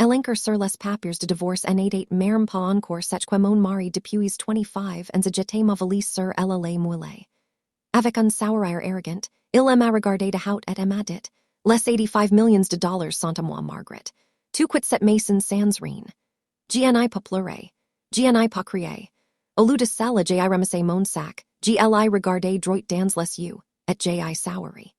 Elenker sur les papiers de divorce n88 merum pas encore cette mon mari depuis 25 ans Jetée ma valise sur elle les moulée. Avec un sourire arrogant, il m'a regardé de haut et m'a dit, les 85 millions de dollars sont à moi, Margaret. Tu quittes cette maison sans rien. J'n'ai pas pleuré. J'n'ai pas crié. Au lieu de cela, j'ai ramassé mon sac, j'ai regardé droit dans les yeux, et j'ai souri.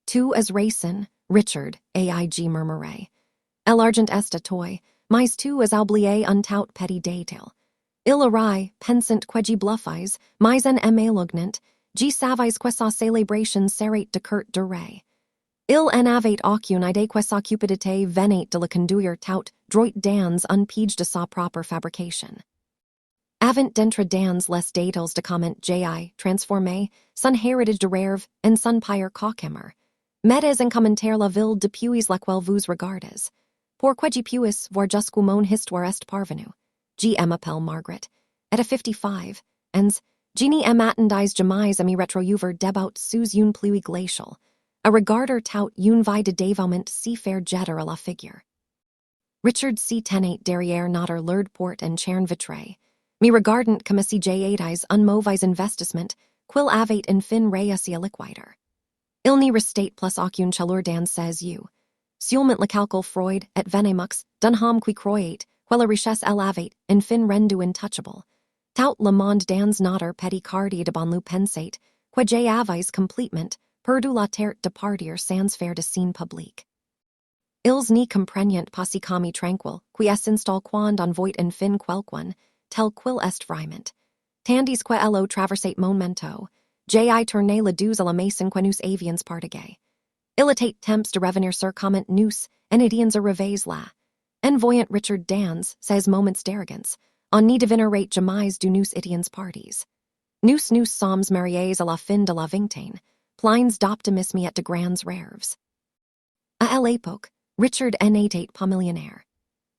Tu es racine, Richard, aig murmuré. L'argent est à toi, mais tu es oublié un tout petit détail. Il aurait, pensant que j'y bluffais, mais en malognant, j'y savais que sa célébration serait de courte durée. Il en avait aucune idée que sa cupidité venait de la conduire tout droit dans un piège de sa propre fabrication. Avant d'entrer dans les détails de comment j'ai transformé son héritage de rêve en son pire cauchemar. Mettez en commentaire la ville depuis laquelle vous regardez. Pour que j'y puisse voir jusqu'où mon histoire est parvenue. J. m'appelle Margaret. Et à 55 ans, Jeannie m'attendais jamais à mi retrouvre débout sous une pluie glaciale. A regarder tout une vie de dévouement si faire jeter à la figure. Richard si tenait derrière notre lourde porte en cherne vitrée. Mi regardant comme si j'étais un mauvais investissement, qu'il avait en fin réussi à liquider. Il n'y restait plus aucune chaleur dans ses yeux. Seulement le calcul Freud et Venemux d'un homme qui croyait que la richesse elle avait en fin rendu intouchable. Tout le monde dans notre petit quartier de banlieue pensait que j'avais complètement perdu la tête de partir sans faire de scène publique. Ils n'y comprennent pas si comme tranquille qui s'installe quand on voit en fin quelqu'un, tel qu'il est vraiment. Tandis que ello traversait mon mento, j'ai tourné le dos à la maison que nous avions partagé. Il était temps de revenir sur comment nous, en étions arrivés là. En voyant Richard dans ses moments d'arrogance, on n'y devinerait jamais d'où nous étions partis. Nous sommes mariés à la fin de la vingtaine, pleins d'optimisme et de grands rêves. À l'époque, Richard n'était pas millionnaire.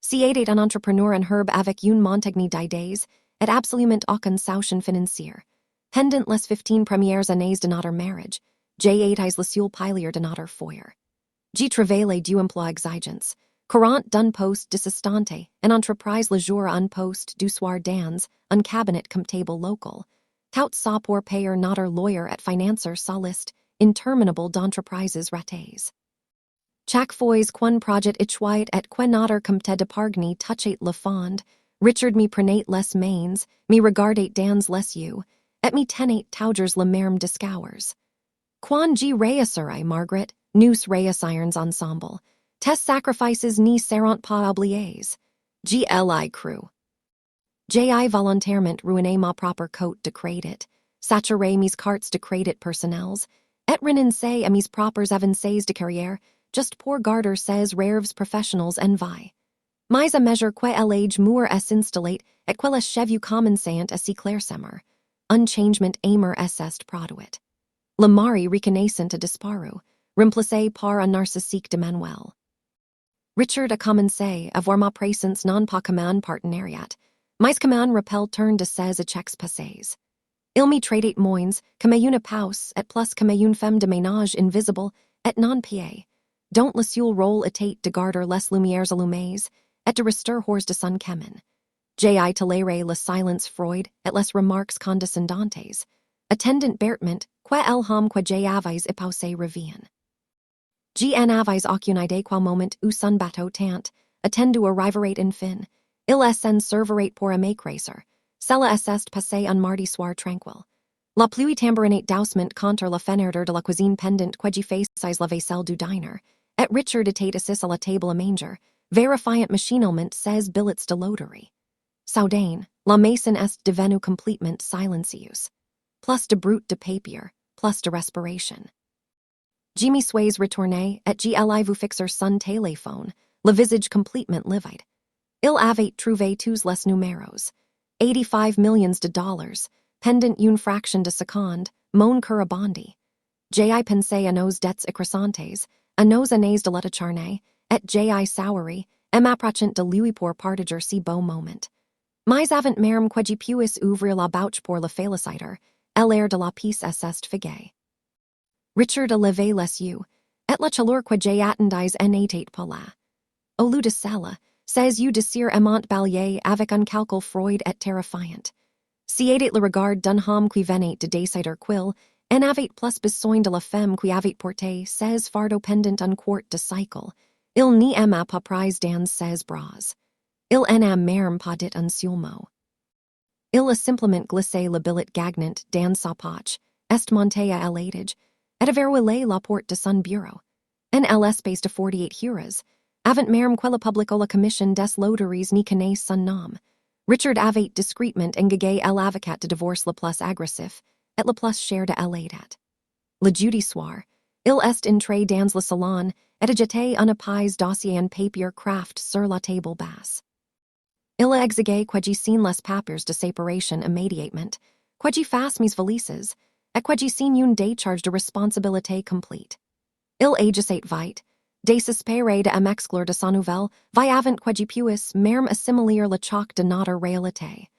Si était un entrepreneur en herbe avec une montagne d'idées, et absolument aucun souci financier. Pendant les 15 premières années de notre mariage, j'ai été le seul pilier de notre foyer. J'ai travaillé du emploi exigence, courant d'un poste d'assistante, en entreprise le jour un poste du soir dans un cabinet comptable local. Tout ça pour payer notre lawyer et financer sa liste interminable d'entreprises ratées. Chaque fois qu'un projet échouait et que notre comté d'épargne touchait le fond, Richard me prenait les mains, me regardait dans les yeux, et me tenait toujours le même discours. Quand j'y réussirai, Margaret, nous réussirons ensemble. Tes sacrifices n'y seront pas oubliés. J'y cru. J'ai volontairement ruiné ma propre cote de crédit, saturé mes cartes de crédit personnels, et renoncé à mes propres avancées de carrière, just pour garder ses rêves professionnels en vie. Mais à mesure que l'âge mour s'installe et que les cheveux commencent à s'éclaircir, un changement aimer est produit. Le mari reconnaissant a disparu, remplacé par un narcissique de Manuel. Richard a commencé à voir ma présence non pas comme un partenariat, mais comme un rappel turn de ses échecs passés. Il me traitait moins comme une pause et plus comme une femme de ménage invisible et non payée, dont le seul rôle était de garder les lumières allumées et de rester hors de son chemin. J'ai toléré le silence Freud et les remarques condescendantes, attendant bertement que el homme que j'avais épousé revient. J'avais aucune idée qu'au moment où son bateau tant, attendu arriverait en fin, il s'en servirait pour un make racer. Cela est passé un mardi soir tranquille. La pluie tambourinait doucement contre la fenêtre de la cuisine pendant que j'y faisais la vaisselle du diner, et Richard était assis à la table à manger, vérifiant machinalement ses billets de loterie. Soudain, la maison est devenue complètement silencieuse. Plus de brute de papier, plus de respiration. Jimmy Swayze retourné et vous fixer son téléphone, le visage complètement livid. Il avait trouvé tous les numéros. 85 millions de dollars, pendant une fraction de seconde, mon cœur a bondi. J'ai pensé à nos dettes écrasantes, à nos années de l'état charné, et j'ai souri, et m'approchant de lui pour partager si beau moment. Mais avant même que j'y puisse ouvrir la bouche pour le féliciter, l'air de la pièce est figé. Richard a levé les yeux, et la chaleur que j'ai attendais n'était pas là. au lieu de cela, says you désir aimant balayer avec un calcul Freud et terrifiant. Si aidet le regard d'un homme qui venait de décider qu'il en avait plus besoin de la femme qui avait porté ses fardeaux pendant un quart de cycle, il n'y aima pas prise dans ses bras. Il en a même pas dit un seul mot. Il a simplement glissé le billet gagnant dans sa poche, est monté à l'étage, et a verrouillé la porte de son bureau. En l'espace de 48 heures, avant même que le public ou la commission des loteries n'y connaisse son nom, Richard avait discrètement engagé l'avocat de divorce le plus agressif, et le plus cher de l'état. Le jeudi soir, il est entré dans le salon, et a jeté un épais dossier en papier craft sur la table basse. Il a exigé que j'y signe les papiers de séparation immédiatement, que j'y fasse mes valises, et que j'y signe une décharge de responsabilité complète. Il agissait vite, désespéré de m'exclure de sa nouvelle, vi avant que j'y puisse même assimiler le choc de notre réalité.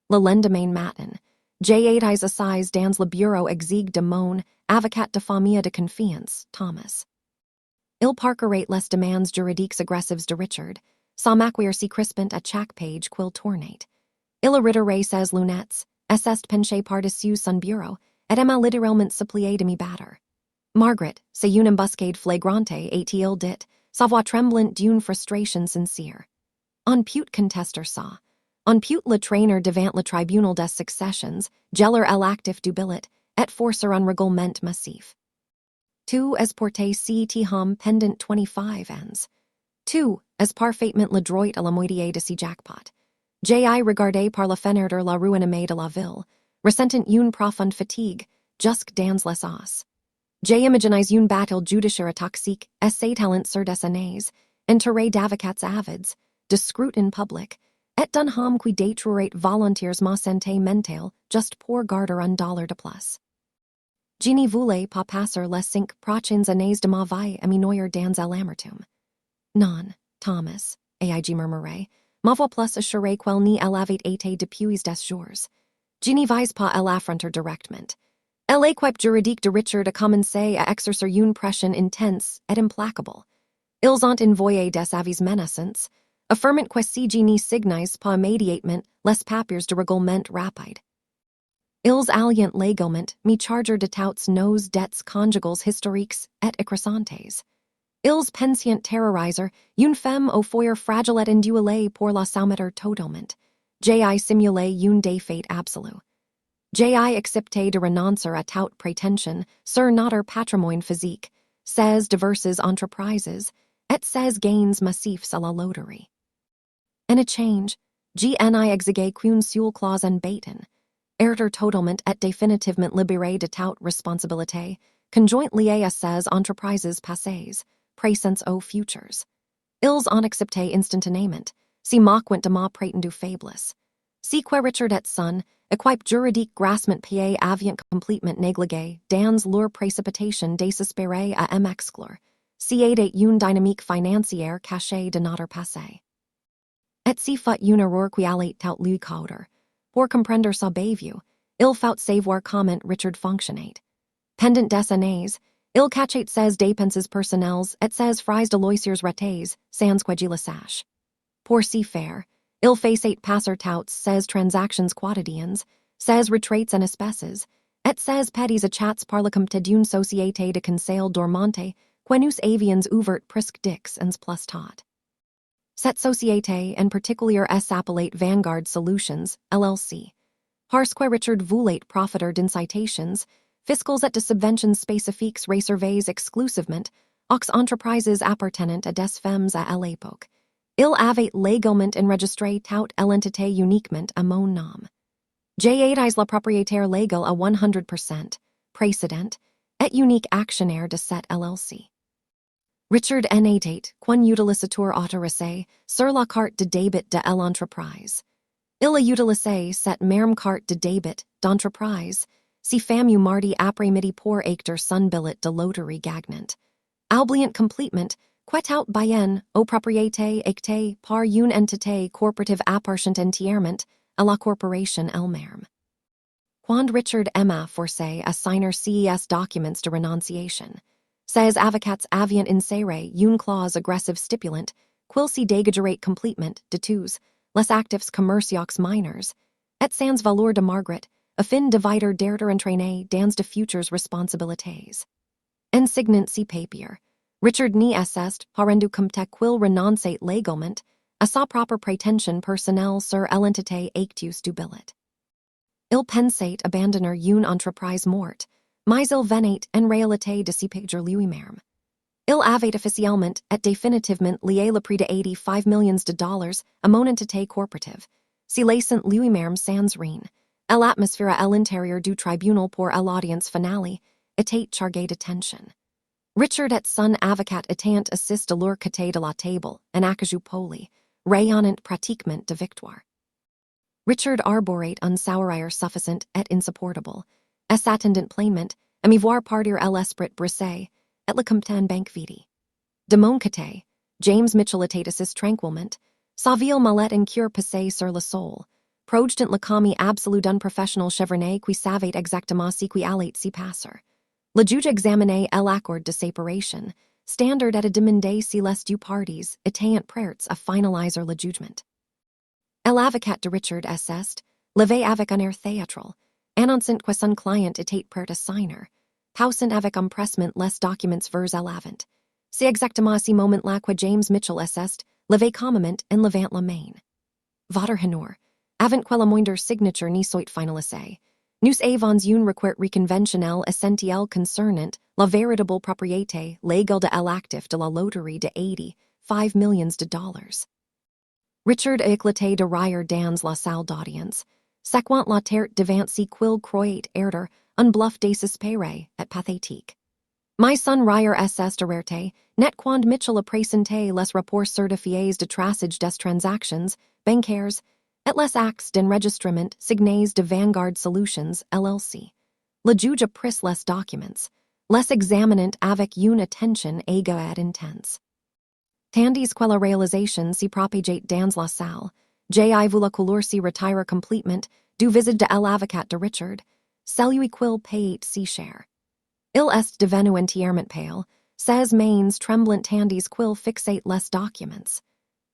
Le lendemain matin, j'ai été assise dans le bureau exigue de mon avocat de famille de confiance, Thomas. Il parcourait les demandes juridiques agressives de Richard, sans m'acquérir si crispant à chaque page qu'il tournait. Il a retiré ses lunettes, s'est penché par-dessus son bureau, et m'a littéralement supplié de m'y battre. Margaret, c'est une embuscade flagrante a-t-il dit, sa voix tremblante d'une frustration sincère. On put contester ça. On put le traîner devant le tribunal des successions, geler l'actif du billet, et forcer un règlement massif. Tout est porté si homme pendant 25 ans. Tout est parfaitement le droit à la moitié de si jackpot. J'ai regardé par la fenêtre la ruinée de la ville, ressentant une profonde fatigue, jusque dans les os. J'ai imaginé une bataille judiciaire toxique, talent sur des années, entouré d'avocats avides, de scrutin public, et d'un homme qui détruirait volontaires ma santé mentale juste pour garder $1 de plus. Je n'y voulais pas passer les 5 prochaines années de ma vie à m'ennuyer dans l'amertume. Non, Thomas, ai-je murmuré, ma voix plus assurée qu'elle n'y avait été depuis des jours. Je n'y vais pas à l'affronter directement. L'équipe juridique de Richard a commencé à exercer une pression intense et implacable. Ils ont envoyé des avis menaçants, affirmant que si je n'y signais pas immédiatement les papiers de règlement rapide. Ils allaient légalement me charger de toutes nos dettes conjugales historiques et écrasantes. Ils pensaient terroriser une femme au foyer fragile et indulée pour la soumettre totalement. J'ai simulé une défaite absolue. J'ai accepté de renoncer à toute prétention sur notre patrimoine physique, ses diverses entreprises, et ses gains massifs à la loterie. En échange, j'ai exigé qu'une seule clause en bêton, être totalement et définitivement libéré de toute responsabilité, conjoint liée à ses entreprises passées, présentes ou futures. Ils ont accepté instantanément, si moquant de ma prétendue faiblesse. Si que Richard et son équipe juridique grassement pied aviant complètement négligé dans leur précipitation désespérée à m'exclure, si était une dynamique financière cachée de notre passé. Et si fut une erreur qui allait tout lui coûter, pour comprendre sa bévue, il faut savoir comment Richard fonctionnait. Pendant des années, il cachait ses dépenses personnelles et ses frais de loisirs ratés sans que je le sache. Pour si faire, il faisait passer toutes ses transactions quotidiennes, ses retraites en espèces, et ses petits achats par le compte d'une société de conseil dormante, que nous avions ouvert presque 10 ans plus tôt. Cette société en particulier s'appelait Vanguard Solutions, LLC. Parce que Richard voulait profiter d'incitations, fiscales et de subventions spécifiques réservées exclusivement aux entreprises appartenant à des femmes à l'époque. Il avait légalement enregistré toute l'entité uniquement à mon nom. J'ai été le propriétaire légal à 100%, précédent, et unique actionnaire de cette LLC. Richard en était qu'un utilisateur autorisé sur la carte de débit de l'entreprise. Il a utilisé cette même carte de débit d'entreprise si fameux mardi après-midi pour acter son billet de loterie gagnant. Oubliant complètement que tout bien aux propriétés actées par une entité corporative appartenant entièrement à la corporation elle-même. Quand Richard Emma forcé à signer ces documents de renonciation, ses avocats avaient inséré une clause aggressive stipulant quil si dégagerate completement, de tous, les actifs commerciox minors, et sans valeur de Margaret, afin divider d'erter entraîner dans de futures responsabilités. Insignant si papier, Richard ni est parendu compte quil renoncate légalement, à sa propre prétention personnelle sur l'entité actus du billet. Il pensait abandonner une entreprise morte, mais il venait en réalité de s'y pager lui-même. Il avait officiellement et définitivement lié le prix de 85 millions de dollars à mon entité corporative, si laissant lui-même sans rien. L'atmosphère à l'intérieur du tribunal pour l'audience finale était chargée de tension. Richard et son avocat étant assist à leur côté de la table, en acajou poli, rayonnant pratiquement de victoire. Richard arborate un sourire suffisant et insupportable, et s'attendant pleinement à m'y voir partir l'esprit brisé, et le comptan banque vidi. De mon côté, James Mitchell était assis tranquillement, sa ville mallet en cure passé sur le sol, projetant le commis absolu d'un professionnel chevronné qui savait exactement ce qui allait s'y passer. Le juge examinait l'accord de séparation, standard et a demander si les deux parties étaient prêts à finaliser le jugement. L'avocat de Richard est levé avec un air théâtral, annonçant que son client était prêt à signer, passant avec empressement les documents vers l'avant. C'est exactement ce moment-là que James Mitchell est levé calmement en levant la main. Votre honneur, avant que la moindre signature n'y soit finalisée, nous avons une requête reconventionnelle essentielle concernant la véritable propriété légale de l'actif de la loterie de 85 millions de dollars. Richard a éclaté de rire dans la salle d'audience, sequant la terre devant si quil croit erder un bluff désespéré et pathétique. My son rire est arrêté, net quand Mitchell a présenté les rapports certifiés de traçage des transactions, bancaires, et les actes d'enregistrement signés de Vanguard Solutions, LLC. Le juge a pris les documents, les examinant avec une attention aiguë et intense. Tandis que la réalisation s'y propagate dans la salle, j'ai vu la couleur s'y retire complètement du visage de l'avocat de Richard, celui quil payait si cher. Il est devenu entièrement pale, ses mains tremblant tandis quil fixate les documents.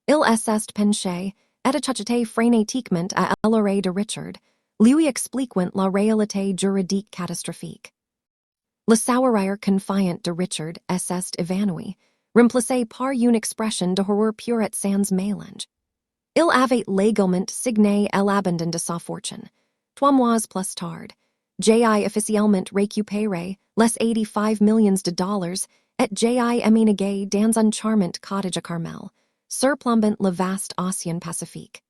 Il est penché, et a chuchoté frénétiquement à l'oreille de Richard, lui expliquant la réalité juridique catastrophique. Le sourire confiant de Richard est évanoui, remplacé par une expression de horreur pure et sans mélange. Il avait légalement signé l'abandon de sa fortune. 3 mois plus tard, j'ai officiellement récupéré les 85 millions de dollars et j'ai emménagé dans un charmant cottage à Carmel, surplombant le vaste océan Pacifique.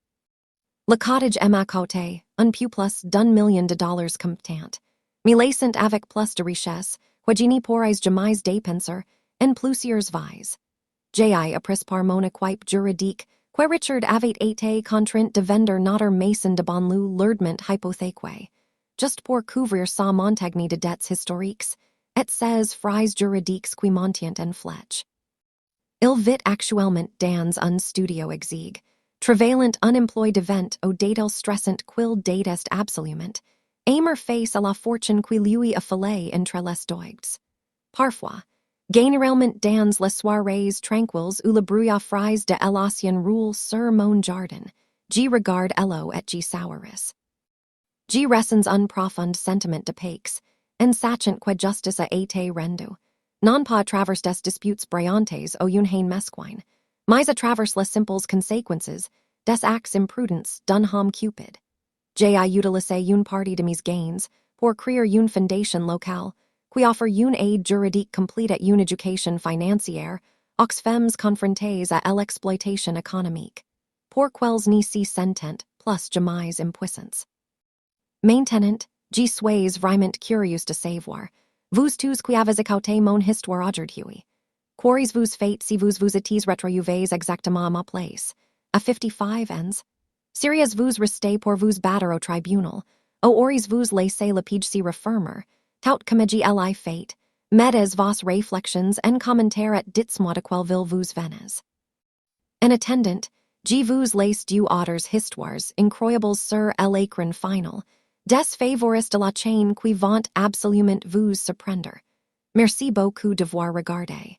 Le cottage est à côté, un peu plus d'un million de dollars comptant, mais laissant avec plus de richesse, que je n'y pourrais jamais dépenser, en plusieurs vies. J'ai appris par mon équipe juridique que Richard avait été contraint de vendre notre maison de banlieue lourdement hypothéquée, juste pour couvrir sa montagne de dettes historiques, et ses frais juridiques qui montent en flèche. Il vit actuellement dans un studio exigue, travaillant unemployed devant au détail stressant quil déteste absolument, aimer face à la fortune qui lui a fallu entre les doigts. Parfois, généralement dans les soirées tranquilles où le brouillard frise de l'océan roule sur mon jardin, j'y regarde l'eau et j'y souris. J'y ressens un profond sentiment de paix, en sachant que justice a été rendue, non pas à travers des disputes brillantes ou une haine mesquine, mais à travers les simples conséquences des actes imprudents d'un homme cupide. J'ai utilisé une partie de mes gains pour créer une fondation locale qui offre une aide juridique complète et une éducation financière aux femmes confrontées à l'exploitation économique, pour quelles n'y s'y sentent plus jamais impuissance. Maintenant, j'y suis vraiment curieux de savoir, vous tous qui avez écouté mon histoire aujourd'hui, qu'auriez-vous fait si vous étiez retrouvé exactement à ma place, à 55 ans? Seriez-vous resté pour vous battre au tribunal, ou auriez-vous laissé le page s'y refermer, tout comme j'y ai fait, mettez vos réflexions en commentaire et dites-moi de quelle ville vous venez. En attendant, j'y vous laisse deux autres histoires incroyables sur l'écran final, des favoris de la chaîne qui vont absolument vous surprendre. Merci beaucoup d'avoir regardé.